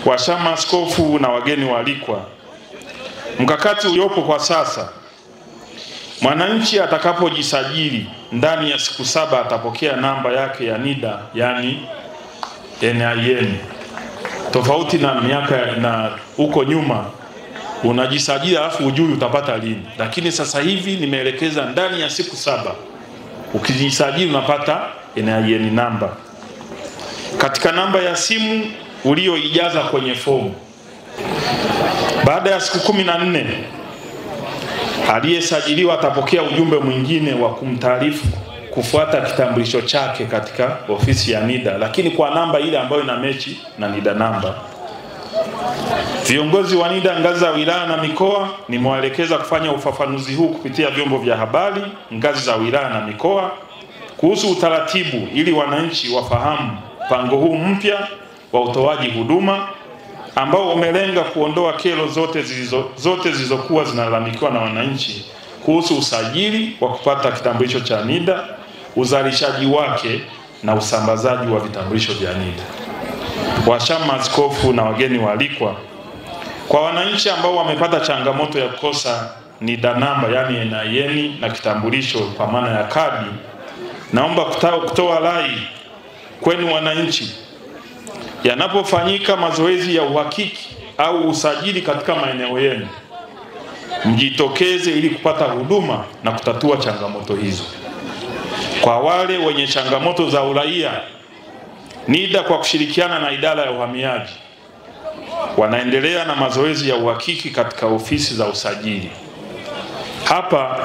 Washama askofu na wageni waalikwa, mkakati uliopo kwa sasa, mwananchi atakapojisajili ndani ya siku 7 atapokea namba yake ya NIDA, yani NIN. Tofauti na miaka na huko nyuma unajisajili alafu ujui utapata lini, lakini sasa hivi nimeelekeza ndani ya siku 7 ukijisajili unapata NIN namba. Katika namba ya simu ulioijaza kwenye fomu, baada ya siku 14 aliyesajiliwa atapokea ujumbe mwingine wa kumtaarifu kufuata kitambulisho chake katika ofisi ya NIDA, lakini kwa namba ile ambayo ina mechi na NIDA namba. Viongozi wa NIDA ngazi za wilaya na mikoa nimewaelekeza kufanya ufafanuzi huu kupitia vyombo vya habari ngazi za wilaya na mikoa kuhusu utaratibu, ili wananchi wafahamu mpango huu mpya wa utoaji huduma ambao umelenga kuondoa kero zote zilizokuwa zinalalamikiwa na wananchi kuhusu usajili wa kupata kitambulisho cha NIDA, uzalishaji wake na usambazaji wa vitambulisho vya NIDA. Washama askofu na wageni waalikwa, kwa wananchi ambao wamepata changamoto ya kukosa NIDA namba, yani NIN na kitambulisho kwa maana ya kadi, naomba kutoa rai kwenu wananchi, yanapofanyika mazoezi ya uhakiki au usajili katika maeneo yenu, mjitokeze ili kupata huduma na kutatua changamoto hizo. Kwa wale wenye changamoto za uraia, NIDA kwa kushirikiana na idara ya uhamiaji wanaendelea na mazoezi ya uhakiki katika ofisi za usajili. Hapa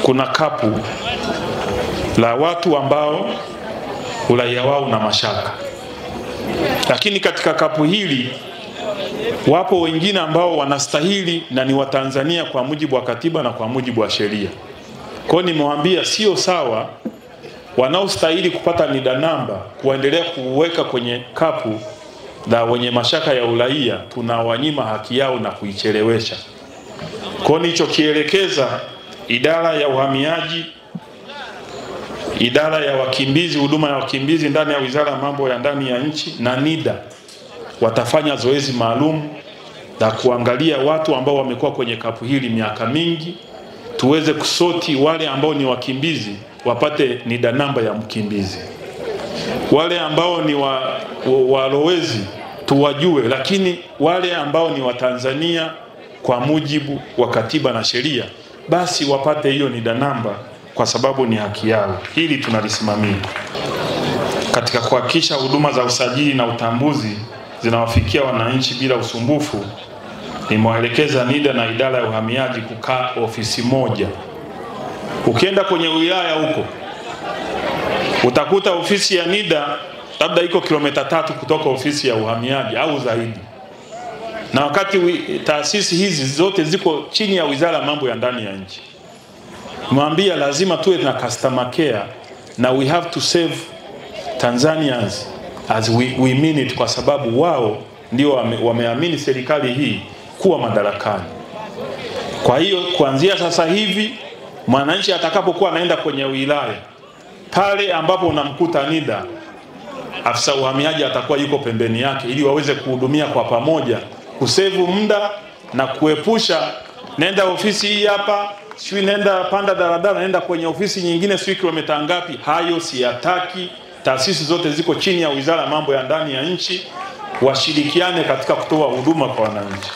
kuna kapu la watu ambao uraia wao na mashaka, lakini katika kapu hili wapo wengine ambao wanastahili na ni Watanzania kwa mujibu wa katiba na kwa mujibu wa sheria. Kwa hiyo nimewaambia sio sawa wanaostahili kupata NIDA namba kuendelea kuweka kwenye kapu la wenye mashaka ya uraia, tunawanyima haki yao na kuichelewesha. Kwa hiyo nilichokielekeza idara ya uhamiaji, idara ya wakimbizi, huduma ya wakimbizi ndani ya Wizara ya Mambo ya Ndani ya Nchi na NIDA watafanya zoezi maalum la kuangalia watu ambao wamekuwa kwenye kapu hili miaka mingi, tuweze kusoti wale ambao ni wakimbizi wapate NIDA namba ya mkimbizi, wale ambao ni walowezi tuwajue, lakini wale ambao ni Watanzania kwa mujibu wa katiba na sheria basi wapate hiyo NIDA namba kwa sababu ni haki yao. Hili tunalisimamia katika kuhakikisha huduma za usajili na utambuzi zinawafikia wananchi bila usumbufu. Nimewaelekeza NIDA na idara ya uhamiaji kukaa ofisi moja. Ukienda kwenye wilaya huko utakuta ofisi ya NIDA labda iko kilomita 3 kutoka ofisi ya uhamiaji au zaidi, na wakati taasisi hizi zote ziko chini ya Wizara ya Mambo ya Ndani ya Nchi. Mwambia lazima tuwe na customer care na we have to save Tanzanians as we mean it, kwa sababu wao ndio wameamini serikali hii kuwa madarakani. Kwa hiyo kuanzia sasa hivi mwananchi atakapokuwa anaenda kwenye wilaya, pale ambapo unamkuta NIDA, afisa uhamiaji atakuwa yuko pembeni yake ili waweze kuhudumia kwa pamoja, kusevu muda na kuepusha nenda ofisi hii hapa, sio nenda panda daladala nenda kwenye ofisi nyingine sio kilomita ngapi. Hayo siyataki. Taasisi zote ziko chini ya Wizara ya Mambo ya Ndani ya Nchi, washirikiane katika kutoa huduma kwa wananchi.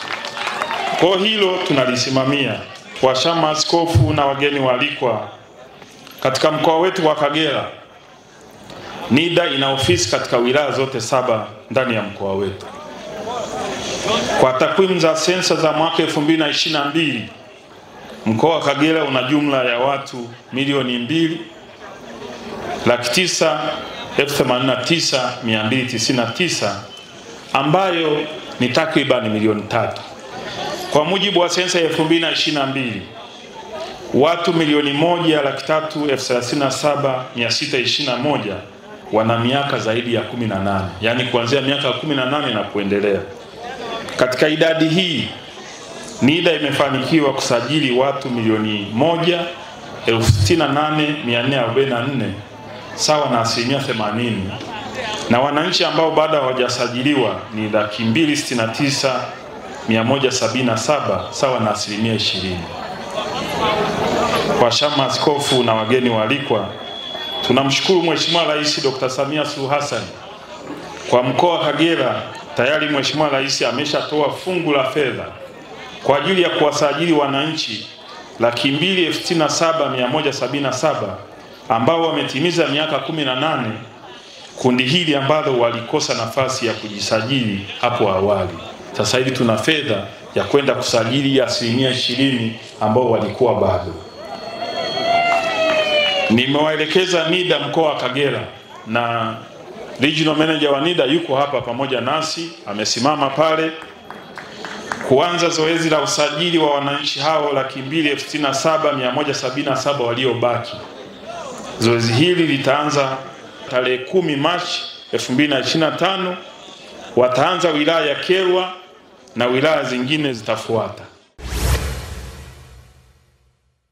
Kwa hilo tunalisimamia. Washama askofu na wageni waalikwa, katika mkoa wetu wa Kagera NIDA ina ofisi katika wilaya zote 7 ndani ya mkoa wetu. Kwa takwimu za sensa za mwaka 2022, mkoa wa Kagera una jumla ya watu 2,989,299 ambayo ni takriban milioni 3. Kwa mujibu wa sensa ya 2022, watu 1,337,621 wana miaka zaidi ya 18, yani kuanzia miaka 18 na kuendelea. Katika idadi hii NIDA imefanikiwa kusajili watu 1,068,444 sawa na 80% na wananchi ambao bado hawajasajiliwa ni 269,177 sawa na 20%. Kwa shama askofu na wageni waalikwa, tunamshukuru Mheshimiwa Rais Dr. Samia Suluhu Hassan. Kwa mkoa wa Kagera tayari Mheshimiwa Rais ameshatoa fungu la fedha kwa ajili ya kuwasajili wananchi 267,177 ambao wametimiza miaka 18, kundi hili ambalo walikosa nafasi ya kujisajili hapo awali. Sasa hivi tuna fedha ya kwenda kusajili 20% ambao walikuwa bado. Nimewaelekeza NIDA mkoa wa Kagera na Regional Manager wa NIDA yuko hapa pamoja nasi, amesimama pale, kuanza zoezi la usajili wa wananchi hao 267,177 waliobaki. Zoezi hili litaanza tarehe 10 Machi 2025. Wataanza wilaya ya Kyerwa na wilaya zingine zitafuata.